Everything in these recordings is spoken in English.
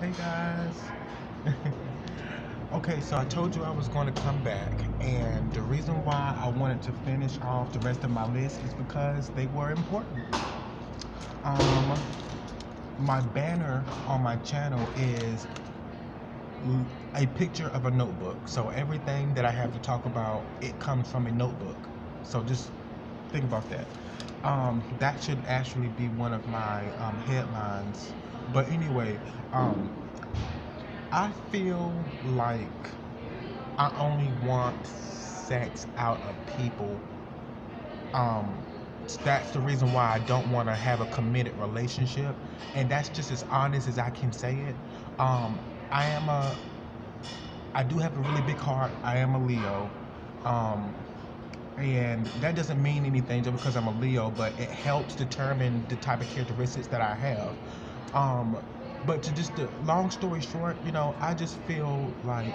Hey guys. Okay, so I told you I was going to come back, and the reason why I wanted to finish off the rest of my list is because they were important. Um, my banner on my channel is a picture of a notebook. So everything that I have to talk about, it comes from a notebook. So just think about that. That should actually be one of my headlines. But anyway, um, I feel like I only want sex out of people. Um, that's the reason why I don't want to have a committed relationship, and that's just as honest as I can say it. Um, I am a, I do have a really big heart. I am a Leo, um, and that doesn't mean anything just because I'm a Leo, but it helps determine the type of characteristics that I have. Um, but to just the long story short, I just feel like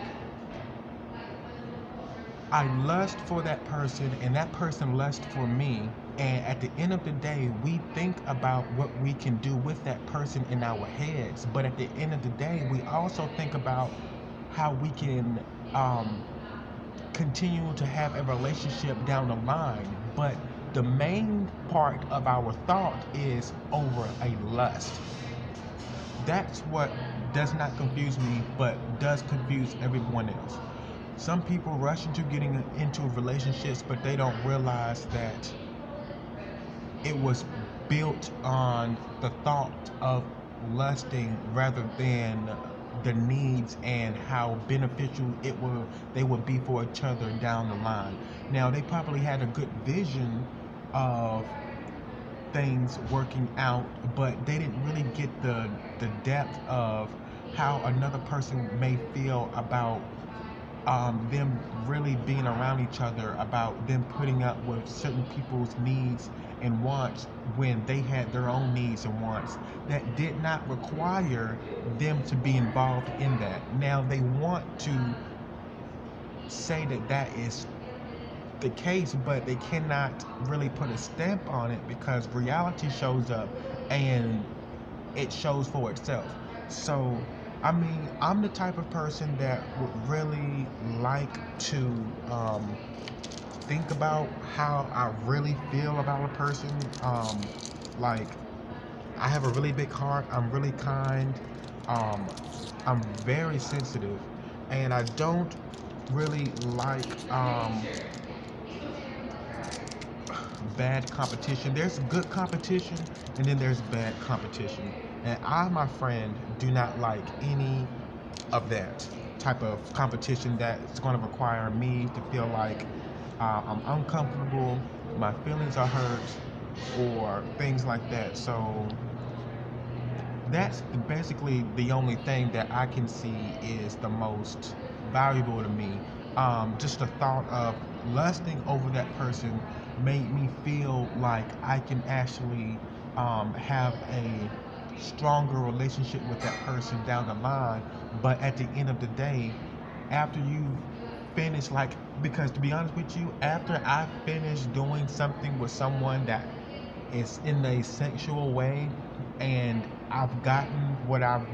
I lust for that person and that person lust for me. And at the end of the day, we think about what we can do with that person in our heads. But at the end of the day, we also think about how we can um, continue to have a relationship down the line. But the main part of our thought is over a lust. That's what does not confuse me, but does confuse everyone else. Some people rush into getting into relationships, but they don't realize that it was built on the thought of lusting rather than the needs and how beneficial they would be for each other down the line. Now they probably had a good vision of things working out, but they didn't really get the depth of how another person may feel about them really being around each other, about them putting up with certain people's needs and wants when they had their own needs and wants that did not require them to be involved in that. Now they want to say that that is the case, but they cannot really put a stamp on it because reality shows up and it shows for itself. So, I mean, I'm the type of person that would really like to think about how I really feel about a person. Like, I have a really big heart. I'm really kind. Um, I'm very sensitive, and I don't really like bad competition. There's good competition and then there's bad competition. And I, my friend, do not like any of that type of competition that's going to require me to feel like I'm uncomfortable, my feelings are hurt, or things like that. So that's basically the only thing that I can see is the most valuable to me. Just the thought of lusting over that person made me feel like I can actually have a stronger relationship with that person down the line. But at the end of the day, after you finish, like, because to be honest with you, after I finish doing something with someone that is in a sexual way and I've gotten what I've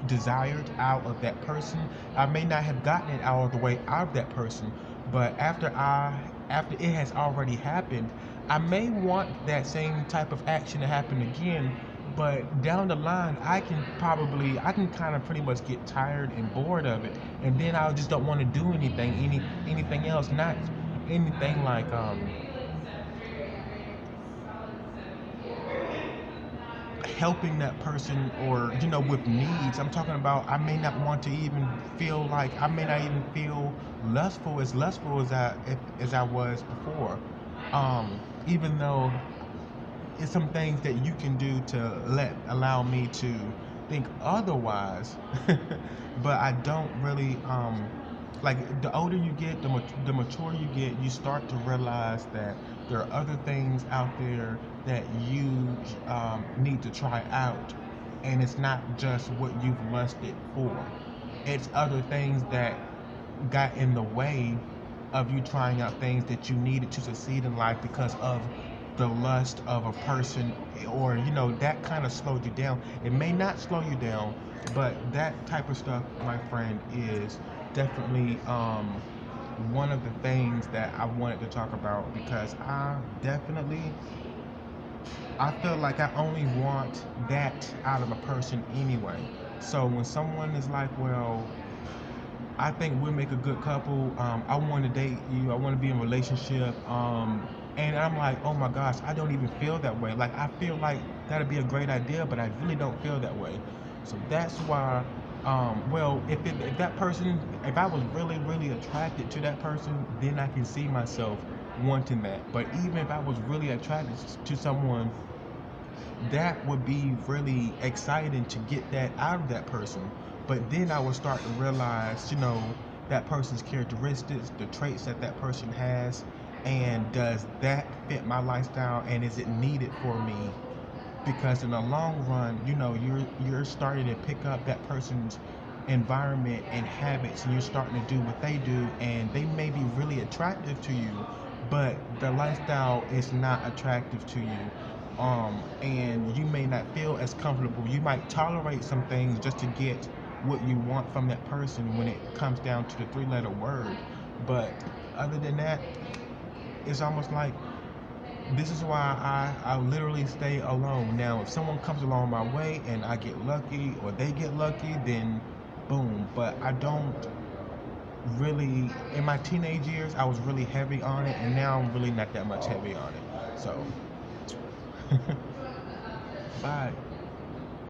desired out of that person, I may not have gotten it out of the way out of that person, but after it has already happened, I may want that same type of action to happen again. But down the line, I can kind of pretty much get tired and bored of it, and then I just don't want to do anything else, not anything like helping that person or with needs. I'm talking about I may not want to even feel like I may not even feel lustful as I was before. Even though it's some things that you can do to allow me to think otherwise. But I don't really like the older you get, the mature you get, you start to realize that there are other things out there that you need to try out, and it's not just what you've lusted for. It's other things that got in the way of you trying out things that you needed to succeed in life because of the lust of a person, or that kind of slowed you down. It may not slow you down, but that type of stuff, my friend, is definitely one of the things that I wanted to talk about, because I feel like I only want that out of a person anyway. So when someone is like, well, I think we'll make a good couple. I want to date you. I want to be in a relationship. And I'm like, oh my gosh, I don't even feel that way. Like, I feel like that'd be a great idea, but I really don't feel that way. So that's why, well, if that person, if I was really, really attracted to that person, then I can see myself wanting that. But even if I was really attracted to someone, that would be really exciting to get that out of that person. But then I would start to realize, that person's characteristics, the traits that that person has, and does that fit my lifestyle, and is it needed for me? Because in the long run, you're starting to pick up that person's environment and habits, and you're starting to do what they do, and they may be really attractive to you, but the lifestyle is not attractive to you. And you may not feel as comfortable. You might tolerate some things just to get what you want from that person when it comes down to the three-letter word. But other than that, it's almost like, this is why I literally stay alone. Now, if someone comes along my way and I get lucky, or they get lucky, then boom. But I don't really, in my teenage years, I was really heavy on it, and now I'm really not that much heavy on it. So, bye.